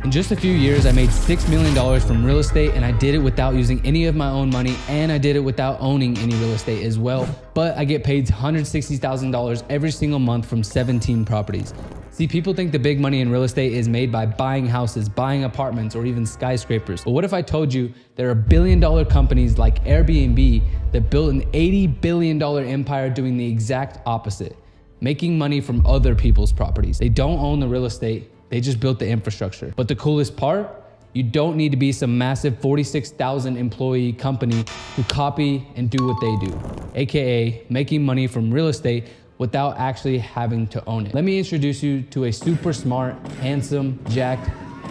In just a few years, I made $6 million from real estate, and I did it without using any of my own money, and I did it without owning any real estate as well. But I get paid $160,000 every single month from 17 properties. See, people think the big money in real estate is made by buying houses, buying apartments, or even skyscrapers. But what if I told you there are billion-dollar companies like Airbnb that built an $80 billion empire doing the exact opposite, making money from other people's properties? They don't own the real estate, they just built the infrastructure. But the coolest part, you don't need to be some massive 46,000 employee company to copy and do what they do, AKA making money from real estate without actually having to own it. Let me introduce you to a super smart, handsome, jacked,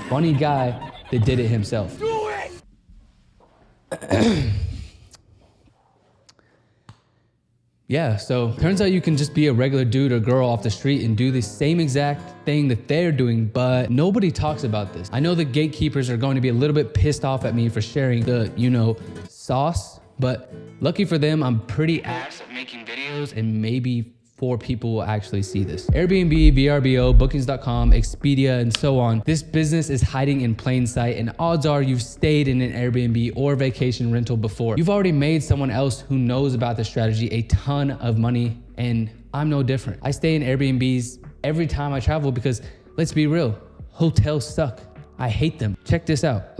funny guy that did it himself. Do it! Yeah, so turns out you can just be a regular dude or girl off the street and do the same exact thing that they're doing, but nobody talks about this. I know the gatekeepers are going to be a little bit pissed off at me for sharing the, sauce, but lucky for them, I'm pretty ass at making videos, and maybe 4 people will actually see this. Airbnb, VRBO, Bookings.com, Expedia, and so on. This business is hiding in plain sight, and odds are you've stayed in an Airbnb or vacation rental before. You've already made someone else who knows about the strategy a ton of money, and I'm no different. I stay in Airbnbs every time I travel because, let's be real, hotels suck. I hate them. Check this out.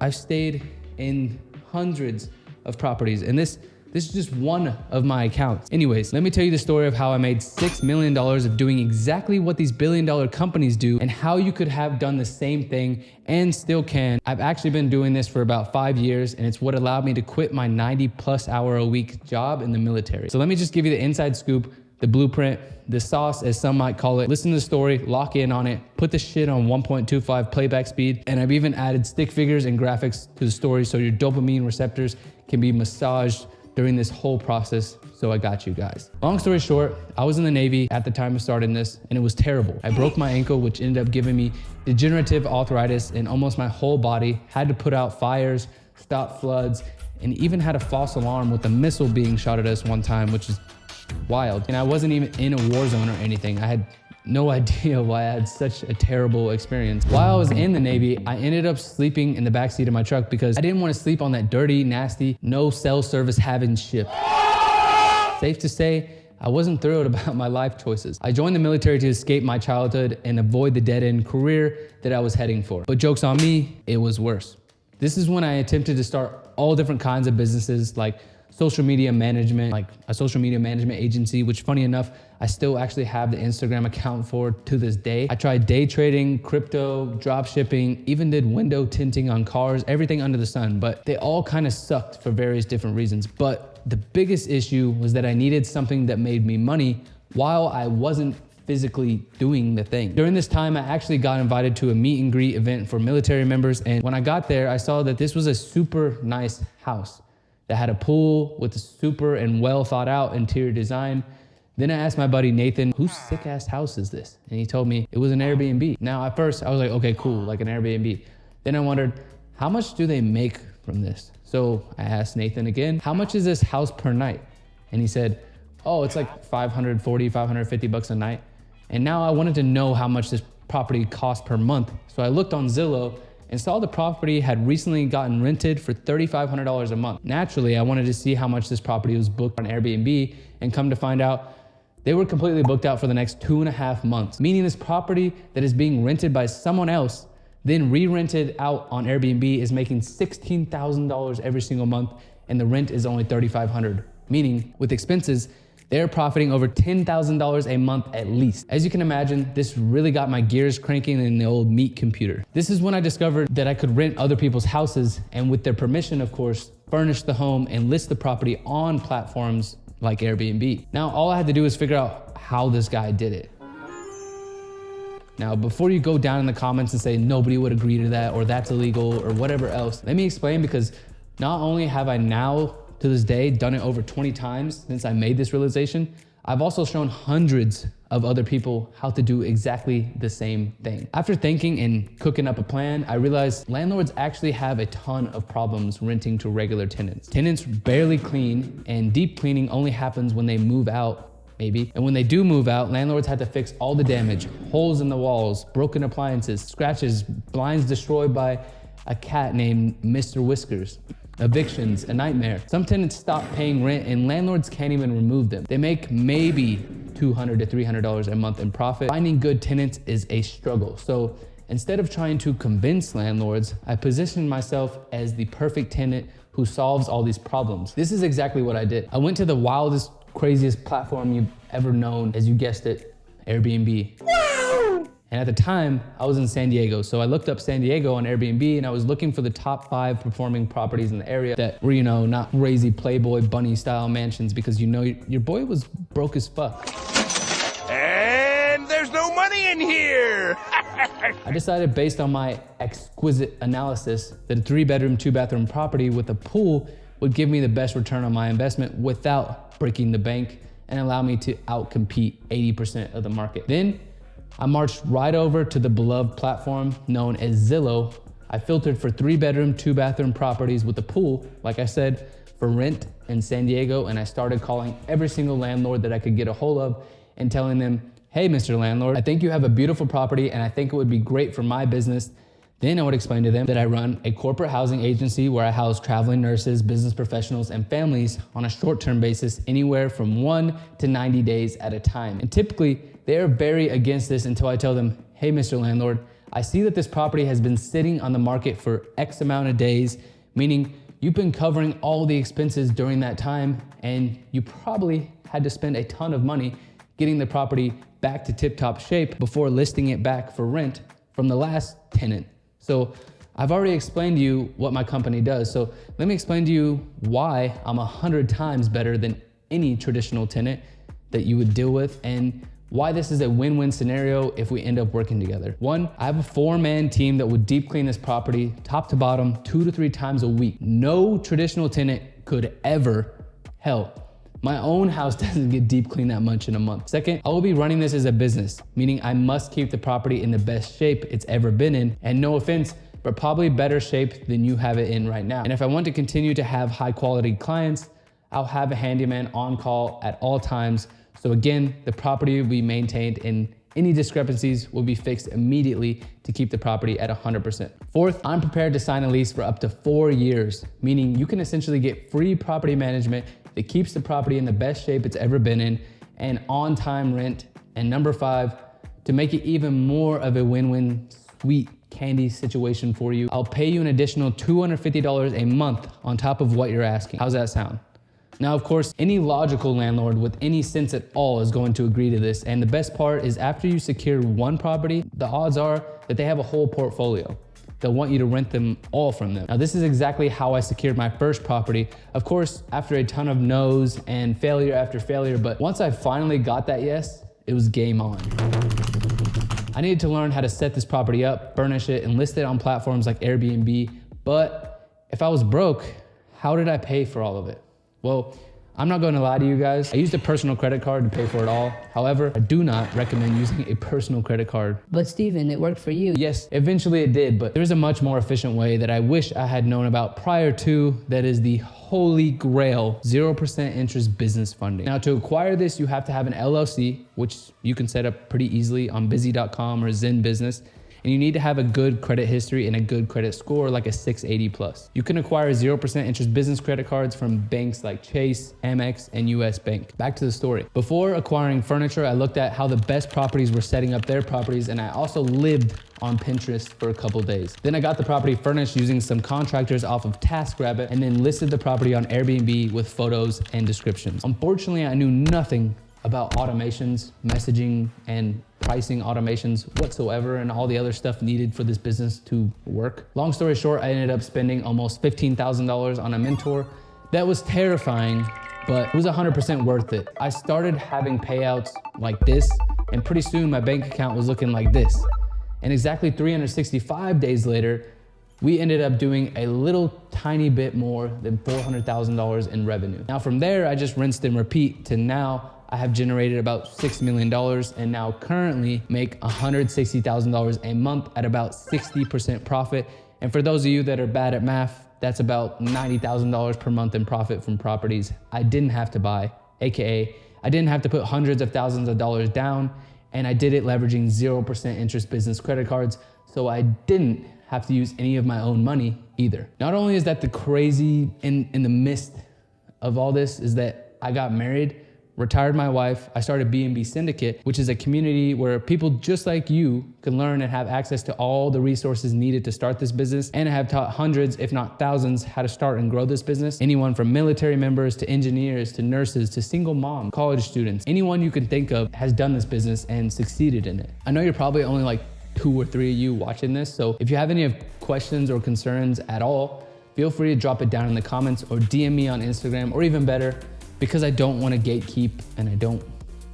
I've stayed in hundreds of properties, and this is just one of my accounts. Anyways, let me tell you the story of how I made $6 million of doing exactly what these billion-dollar companies do, and how you could have done the same thing and still can. I've actually been doing this for about 5 years, and it's what allowed me to quit my 90+ hour a week job in the military. So let me just give you the inside scoop, the blueprint, the sauce, as some might call it. Listen to the story, lock in on it, put the shit on 1.25 playback speed, and I've even added stick figures and graphics to the story so your dopamine receptors can be massaged during this whole process. So I got you guys. Long story short, I was in the Navy at the time of starting this, and it was terrible. I broke my ankle, which ended up giving me degenerative arthritis in almost my whole body, had to put out fires, stop floods, and even had a false alarm with a missile being shot at us one time, which is wild. And I wasn't even in a war zone or anything. I had no idea why I had such a terrible experience. While I was in the Navy, I ended up sleeping in the backseat of my truck because I didn't want to sleep on that dirty, nasty, no cell service having ship. Safe to say, I wasn't thrilled about my life choices. I joined the military to escape my childhood and avoid the dead-end career that I was heading for. But joke's on me, it was worse. This is when I attempted to start all different kinds of businesses, like social media management, like a social media management agency, which funny enough, I still actually have the Instagram account for to this day. I tried day trading, crypto, drop shipping, even did window tinting on cars, everything under the sun, but they all kind of sucked for various different reasons. But the biggest issue was that I needed something that made me money while I wasn't physically doing the thing. During this time, I actually got invited to a meet and greet event for military members. And when I got there, I saw that this was a super nice house that had a pool with a super and well thought out interior design. Then I asked my buddy Nathan, whose sick ass house is this? And he told me it was an Airbnb. Now at first I was like, okay, cool, like an Airbnb. Then I wondered, how much do they make from this? So I asked Nathan again, how much is this house per night? And he said, oh, it's like 540, 550 bucks a night. And now I wanted to know how much this property cost per month. So I looked on Zillow and saw the property had recently gotten rented for $3,500 a month. Naturally, I wanted to see how much this property was booked on Airbnb, and come to find out, they were completely booked out for the next 2.5 months, meaning this property that is being rented by someone else, then re-rented out on Airbnb, is making $16,000 every single month, and the rent is only $3,500, meaning with expenses, they're profiting over $10,000 a month at least. As you can imagine, this really got my gears cranking in the old meat computer. This is when I discovered that I could rent other people's houses, and with their permission, of course, furnish the home and list the property on platforms like Airbnb. Now, all I had to do was figure out how this guy did it. Now, before you go down in the comments and say nobody would agree to that, or that's illegal, or whatever else, let me explain, because not only have I now to this day done it over 20 times since I made this realization, I've also shown hundreds of other people how to do exactly the same thing. After thinking and cooking up a plan, I realized landlords actually have a ton of problems renting to regular tenants. Tenants barely clean, and deep cleaning only happens when they move out maybe. And when they do move out, landlords had to fix all the damage, holes in the walls, broken appliances, scratches, blinds destroyed by a cat named Mr. Whiskers. Evictions, a nightmare. Some tenants stop paying rent and landlords can't even remove them. They make maybe $200 to $300 a month in profit. Finding good tenants is a struggle. So instead of trying to convince landlords, I positioned myself as the perfect tenant who solves all these problems. This is exactly what I did. I went to the wildest, craziest platform you've ever known, as you guessed it, Airbnb. And at the time, I was in San Diego. So I looked up San Diego on Airbnb and I was looking for the top 5 performing properties in the area that were, not crazy Playboy bunny style mansions, because your boy was broke as fuck. And there's no money in here. I decided, based on my exquisite analysis, that a 3-bedroom, 2-bathroom property with a pool would give me the best return on my investment without breaking the bank and allow me to outcompete 80% of the market. Then I marched right over to the beloved platform known as Zillow. I filtered for 3-bedroom, 2-bathroom properties with a pool, like I said, for rent in San Diego, and I started calling every single landlord that I could get a hold of and telling them, hey, Mr. Landlord, I think you have a beautiful property and I think it would be great for my business. Then I would explain to them that I run a corporate housing agency where I house traveling nurses, business professionals, and families on a short-term basis, anywhere from 1 to 90 days at a time. And typically, they are very against this until I tell them, hey, Mr. Landlord, I see that this property has been sitting on the market for X amount of days, meaning you've been covering all the expenses during that time, and you probably had to spend a ton of money getting the property back to tip-top shape before listing it back for rent from the last tenant. So I've already explained to you what my company does. So let me explain to you why I'm 100 times better than any traditional tenant that you would deal with, and why this is a win-win scenario if we end up working together. 1, I have a 4-man team that would deep clean this property top to bottom 2 to 3 times a week. No traditional tenant could ever. Hell, my own house doesn't get deep cleaned that much in a month. 2nd, I will be running this as a business, meaning I must keep the property in the best shape it's ever been in, and no offense, but probably better shape than you have it in right now. And if I want to continue to have high quality clients, I'll have a handyman on call at all times. So again, the property will be maintained and any discrepancies will be fixed immediately to keep the property at 100%. 4th, I'm prepared to sign a lease for up to 4 years, meaning you can essentially get free property management that keeps the property in the best shape it's ever been in, and on-time rent. And number 5, to make it even more of a win-win sweet candy situation for you, I'll pay you an additional $250 a month on top of what you're asking. How's that sound? Now, of course, any logical landlord with any sense at all is going to agree to this. And the best part is, after you secure one property, the odds are that they have a whole portfolio. They'll want you to rent them all from them. Now, this is exactly how I secured my first property. Of course, after a ton of no's and failure after failure, but once I finally got that yes, it was game on. I needed to learn how to set this property up, furnish it, and list it on platforms like Airbnb. But if I was broke, how did I pay for all of it? Well, I'm not going to lie to you guys. I used a personal credit card to pay for it all. However, I do not recommend using a personal credit card. But Steven, it worked for you. Yes, eventually it did, but there's a much more efficient way that I wish I had known about prior to, that is the holy grail 0% interest business funding. Now, to acquire this, you have to have an LLC, which you can set up pretty easily on busy.com or Zen Business. And you need to have a good credit history and a good credit score, like a 680 plus. You can acquire 0% interest business credit cards from banks like Chase, Amex, and US Bank. Back to the story. Before acquiring furniture, I looked at how the best properties were setting up their properties, and I also lived on Pinterest for a couple days. Then I got the property furnished using some contractors off of TaskRabbit, and then listed the property on Airbnb with photos and descriptions. Unfortunately, I knew nothing about automations, messaging, and pricing automations whatsoever, and all the other stuff needed for this business to work. Long story short, I ended up spending almost $15,000 on a mentor. That was terrifying, but it was 100% worth it. I started having payouts like this, and pretty soon my bank account was looking like this. And exactly 365 days later, we ended up doing a little tiny bit more than $400,000 in revenue. Now from there, I just rinsed and repeat to now I have generated about $6 million and now currently make $160,000 a month at about 60% profit. And for those of you that are bad at math, that's about $90,000 per month in profit from properties I didn't have to buy, AKA I didn't have to put hundreds of thousands of dollars down, and I did it leveraging 0% interest business credit cards, so I didn't have to use any of my own money either. Not only is that the crazy in the midst of all this is that I got married, retired my wife, I started B&B Syndicate, which is a community where people just like you can learn and have access to all the resources needed to start this business. And I have taught hundreds, if not thousands, how to start and grow this business. Anyone from military members to engineers to nurses to single moms, college students, anyone you can think of has done this business and succeeded in it. I know you're probably only like 2 or 3 of you watching this, so if you have any questions or concerns at all, feel free to drop it down in the comments or DM me on Instagram, or even better, because I don't want to gatekeep and I don't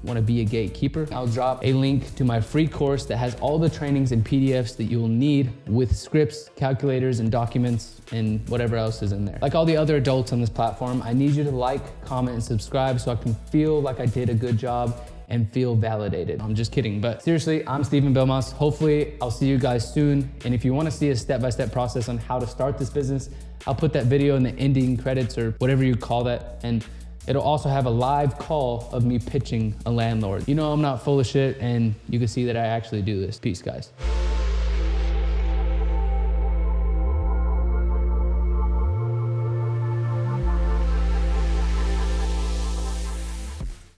want to be a gatekeeper, I'll drop a link to my free course that has all the trainings and PDFs that you'll need with scripts, calculators, and documents, and whatever else is in there. Like all the other adults on this platform, I need you to like, comment, and subscribe so I can feel like I did a good job and feel validated. I'm just kidding, but seriously, I'm Stephen Belmas. Hopefully, I'll see you guys soon. And if you want to see a step-by-step process on how to start this business, I'll put that video in the ending credits or whatever you call that. And it'll also have a live call of me pitching a landlord. You know I'm not full of shit, and you can see that I actually do this. Peace, guys.